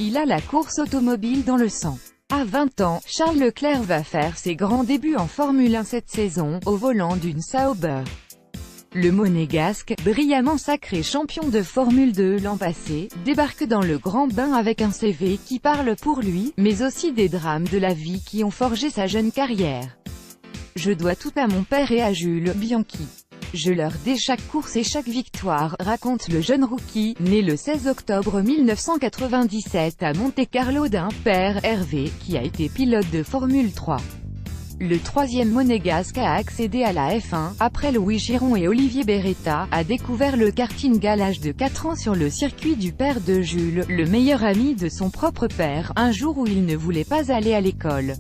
Il a la course automobile dans le sang. À 20 ans, Charles Leclerc va faire ses grands débuts en Formule 1 cette saison, au volant d'une Sauber. Le Monégasque, brillamment sacré champion de Formule 2 l'an passé, débarque dans le grand bain avec un CV qui parle pour lui, mais aussi des drames de la vie qui ont forgé sa jeune carrière. Je dois tout à mon père et à Jules Bianchi. Je leur dais chaque course et chaque victoire, raconte le jeune rookie, né le 16 octobre 1997 à Monte-Carlo d'un père, Hervé, qui a été pilote de Formule 3. Le troisième monégasque a accédé à la F1, après Louis Chiron et Olivier Beretta, a découvert le karting à l'âge de 4 ans sur le circuit du père de Jules, le meilleur ami de son propre père, un jour où il ne voulait pas aller à l'école.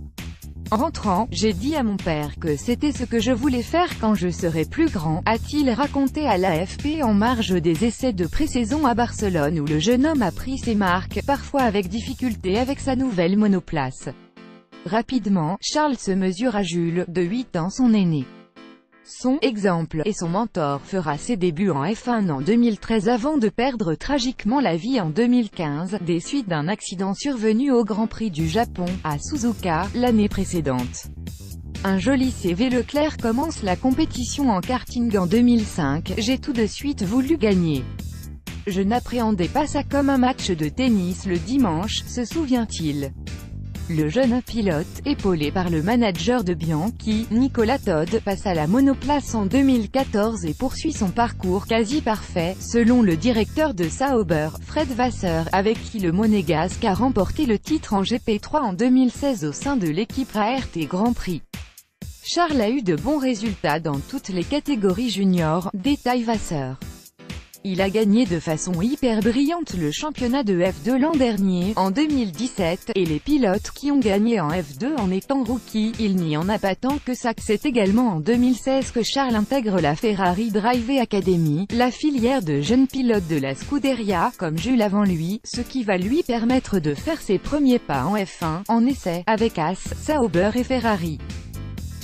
En rentrant, j'ai dit à mon père que c'était ce que je voulais faire quand je serais plus grand, a-t-il raconté à l'AFP en marge des essais de pré-saison à Barcelone où le jeune homme a pris ses marques, parfois avec difficulté avec sa nouvelle monoplace. Rapidement, Charles se mesure à Jules, de 8 ans son aîné. Son exemple et son mentor fera ses débuts en F1 en 2013 avant de perdre tragiquement la vie en 2015, des suites d'un accident survenu au Grand Prix du Japon, à Suzuka, l'année précédente. Un joli CV. Leclerc commence la compétition en karting en 2005, j'ai tout de suite voulu gagner. Je n'appréhendais pas ça comme un match de tennis le dimanche, se souvient-il. Le jeune pilote, épaulé par le manager de Bianchi, Nicolas Todt, passe à la monoplace en 2014 et poursuit son parcours quasi parfait, selon le directeur de Sauber, Fred Vasseur, avec qui le Monégasque a remporté le titre en GP3 en 2016 au sein de l'équipe ART Grand Prix. Charles a eu de bons résultats dans toutes les catégories juniors, détaille Vasseur. Il a gagné de façon hyper brillante le championnat de F2 l'an dernier, en 2017, et les pilotes qui ont gagné en F2 en étant rookie, il n'y en a pas tant que ça. C'est également en 2016 que Charles intègre la Ferrari Drive Academy, la filière de jeunes pilotes de la Scuderia, comme Jules avant lui, ce qui va lui permettre de faire ses premiers pas en F1, en essai, avec Haas, Sauber et Ferrari.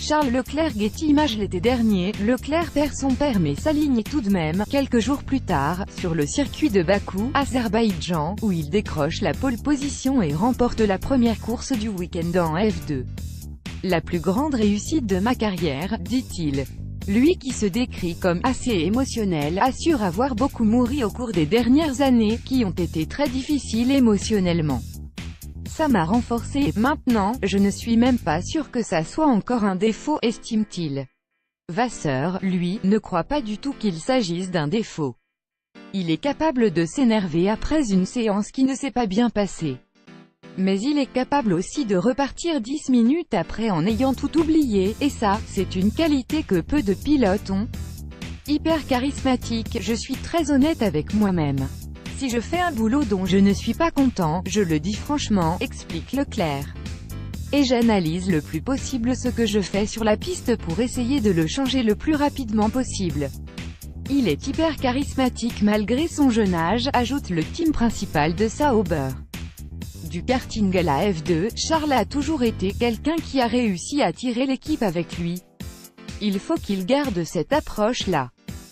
Charles Leclerc. Getty Images. L'été dernier, Leclerc perd son père mais s'aligne tout de même, quelques jours plus tard, sur le circuit de Bakou, Azerbaïdjan, où il décroche la pole position et remporte la première course du week-end en F2. La plus grande réussite de ma carrière, dit-il. Lui qui se décrit comme assez émotionnel, assure avoir beaucoup mouru au cours des dernières années, qui ont été très difficiles émotionnellement. Ça m'a renforcé et maintenant, je ne suis même pas sûr que ça soit encore un défaut, estime-t-il. Vasseur, lui, ne croit pas du tout qu'il s'agisse d'un défaut. Il est capable de s'énerver après une séance qui ne s'est pas bien passée. Mais il est capable aussi de repartir 10 minutes après en ayant tout oublié, et ça, c'est une qualité que peu de pilotes ont. Hyper charismatique, je suis très honnête avec moi-même. Si je fais un boulot dont je ne suis pas content, je le dis franchement, explique Leclerc. Et j'analyse le plus possible ce que je fais sur la piste pour essayer de le changer le plus rapidement possible. Il est hyper charismatique malgré son jeune âge, ajoute le team principal de Sauber. Du karting à la F2, Charles a toujours été quelqu'un qui a réussi à tirer l'équipe avec lui. Il faut qu'il garde cette approche-là.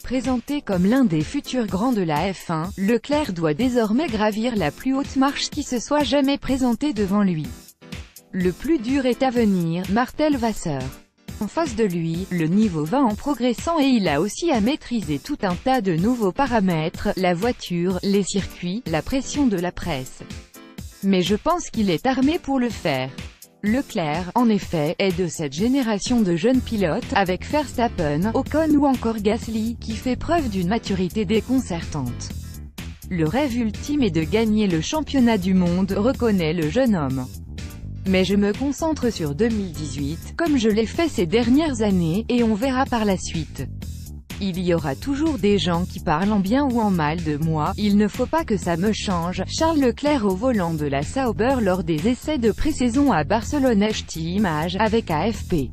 Présenté comme l'un des futurs grands de la F1, Leclerc doit désormais gravir la plus haute marche qui se soit jamais présentée devant lui. Le plus dur est à venir, martèle Vasseur. En face de lui, le niveau va en progressant et il a aussi à maîtriser tout un tas de nouveaux paramètres, la voiture, les circuits, la pression de la presse. Mais je pense qu'il est armé pour le faire. Leclerc, en effet, est de cette génération de jeunes pilotes, avec Verstappen, Ocon ou encore Gasly, qui fait preuve d'une maturité déconcertante. Le rêve ultime est de gagner le championnat du monde, reconnaît le jeune homme. Mais je me concentre sur 2018, comme je l'ai fait ces dernières années, et on verra par la suite. Il y aura toujours des gens qui parlent en bien ou en mal de moi, il ne faut pas que ça me change. Charles Leclerc au volant de la Sauber lors des essais de pré-saison à Barcelone. Getty Images, avec AFP.